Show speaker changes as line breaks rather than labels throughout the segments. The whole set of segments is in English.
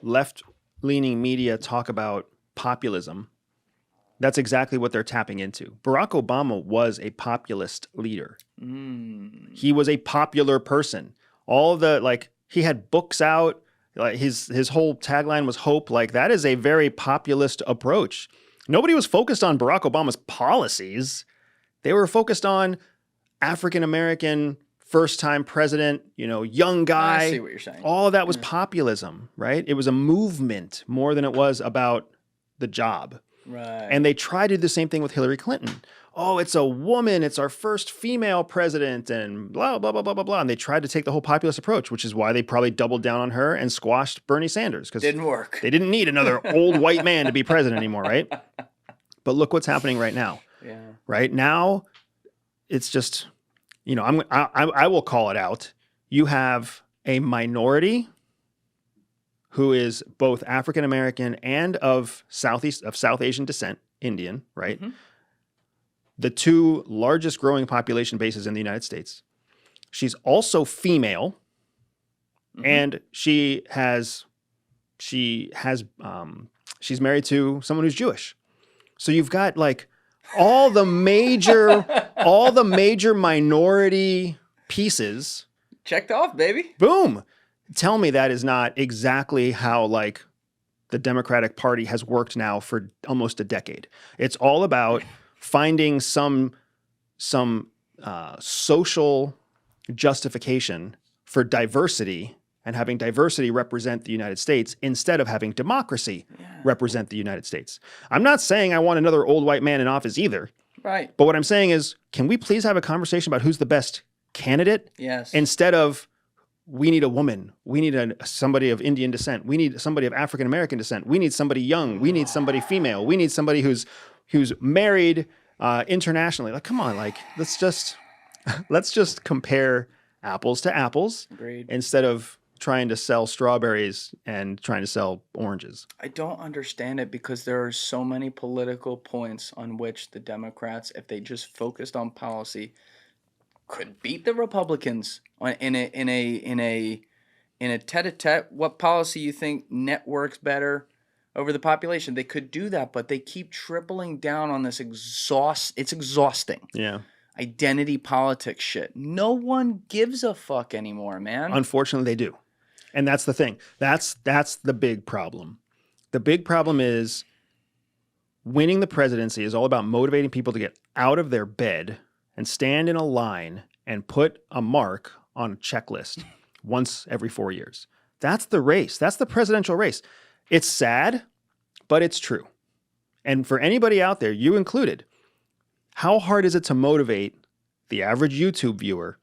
left-leaning media talk about populism, that's exactly what they're tapping into. Barack Obama was a populist leader. He was a popular person. All the, like, he had books out. Like his whole tagline was hope. Like, that is a very populist approach. Nobody was focused on Barack Obama's policies. They were focused on African-American, first-time president, young guy.
I see what you're saying.
All of that was populism, right? It was a movement more than it was about the job.
Right.
And they tried to do the same thing with Hillary Clinton. Oh, it's a woman. It's our first female president and blah, blah, blah, blah, blah, blah. And they tried to take the whole populist approach, which is why they probably doubled down on her and squashed Bernie Sanders. Because
didn't work.
They didn't need another old white man to be president anymore, right? But look what's happening right now.
Yeah.
Right now, it's just, I will call it out. You have a minority who is both African American and of South Asian descent, Indian, right? Mm-hmm. The two largest growing population bases in the United States. She's also female, and she's married to someone who's Jewish. So you've got like all the major minority pieces
checked off, baby.
Boom. Tell me that is not exactly how like the Democratic Party has worked now for almost a decade. It's all about finding some social justification for diversity and having diversity represent the United States instead of having democracy represent the United States. I'm not saying I want another old white man in office either.
Right.
But what I'm saying is, can we please have a conversation about who's the best candidate?
Yes.
Instead of, we need a woman. We need somebody of Indian descent. We need somebody of African American descent. We need somebody young. We need somebody female. We need somebody who's married internationally. Like, come on, like let's just compare apples to apples.
Agreed.
Instead of trying to sell strawberries and trying to sell oranges.
I don't understand it because there are so many political points on which the Democrats, if they just focused on policy, could beat the Republicans in a tete-a-tete. What policy you think networks better over the population? They could do that, but they keep tripling down on this it's exhausting.
Yeah.
Identity politics shit. No one gives a fuck anymore, man.
Unfortunately, they do. And that's the thing. That's the big problem. The big problem is winning the presidency is all about motivating people to get out of their bed and stand in a line and put a mark on a checklist once every 4 years. That's the race. That's the presidential race. It's sad, but it's true. And for anybody out there, you included, how hard is it to motivate the average YouTube viewer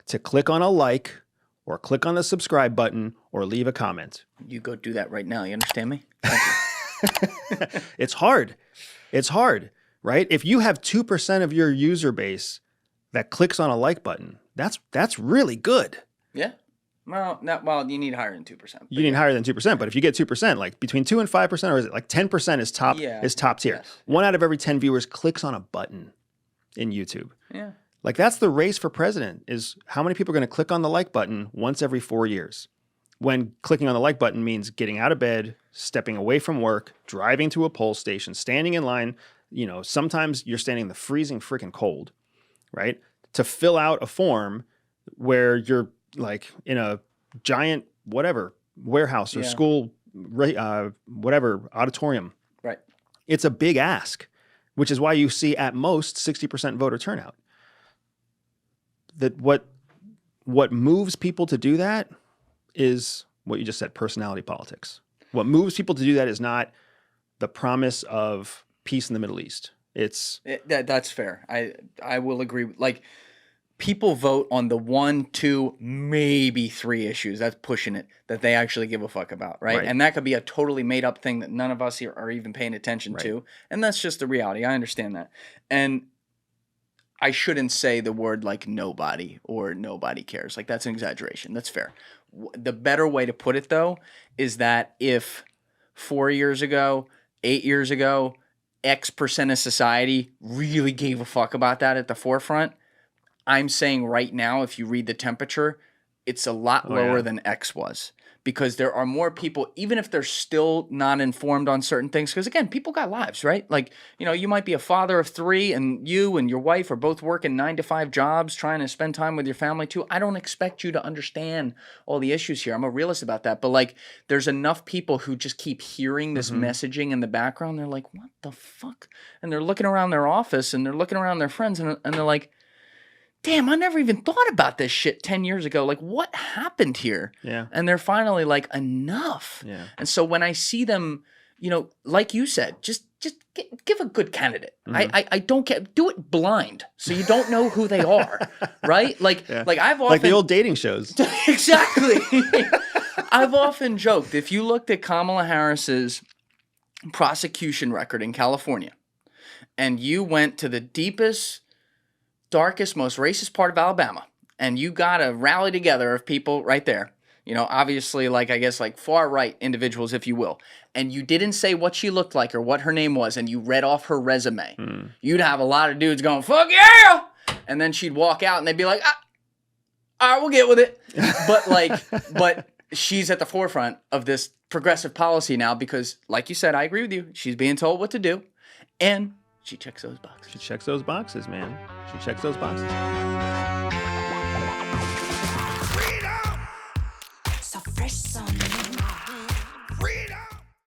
to click on a like or click on the subscribe button or leave a comment?
You go do that right now. You understand me? Thank you.
It's hard. It's hard, right? If you have 2% of your user base that clicks on a like button, that's really good.
Yeah. Well, you need higher than 2%.
You need higher than 2%, but if you get 2%, like between 2 and 5%, or is it like 10% is top tier.
Yes.
1 out of every 10 viewers clicks on a button in YouTube.
Yeah.
Like that's the race for president, is how many people are going to click on the like button once every 4 years. When clicking on the like button means getting out of bed, stepping away from work, driving to a poll station, standing in line. Sometimes you're standing in the freezing freaking cold, right? To fill out a form where you're like in a giant whatever warehouse or school, whatever auditorium.
Right.
It's a big ask, which is why you see at most 60% voter turnout. That what moves people to do that is what you just said, personality politics. What moves people to do that is not the promise of peace in the Middle East.
That's fair. I will agree. Like, people vote on the 1, 2, maybe 3 issues. That's pushing it, that they actually give a fuck about, right? And that could be a totally made up thing that none of us here are even paying attention to. And that's just the reality. I understand that. And I shouldn't say the word like nobody or nobody cares. Like, that's an exaggeration. That's fair. The better way to put it, though, is that if 4 years ago, 8 years ago, X% of society really gave a fuck about that at the forefront, I'm saying right now, if you read the temperature, it's a lot lower than X was. because there are more people, even if they're still not informed on certain things. Because again, people got lives, right? Like, you know, you might be a father of 3 and you and your wife are both working 9 to 5 jobs, trying to spend time with your family too. I don't expect you to understand all the issues here. I'm a realist about that. But like, there's enough people who just keep hearing this messaging in the background. They're like, what the fuck? And they're looking around their office and they're looking around their friends and they're like, damn, I never even thought about this shit 10 years ago. Like, what happened here?
Yeah.
And they're finally like, enough.
Yeah.
And so when I see them, you know, like you said, just give a good candidate. I don't care. Do it blind so you don't know who they are, right? Like, like I've often...
Like the old dating shows.
Exactly. I've often joked, if you looked at Kamala Harris's prosecution record in California and you went to the deepest, darkest, most racist part of Alabama, and you got a rally together of people right there, you know, obviously, like, I guess, like far right individuals, if you will, and you didn't say what she looked like or what her name was, and you read off her resume, you'd have a lot of dudes going, fuck yeah! And then she'd walk out and they'd be like, all right, we'll get with it. But like, but she's at the forefront of this progressive policy now because, like you said, I agree with you. She's being told what to do, and she checks those boxes.
She checks those boxes, man. She checks those boxes.
Freedom! So fresh on me. Freedom!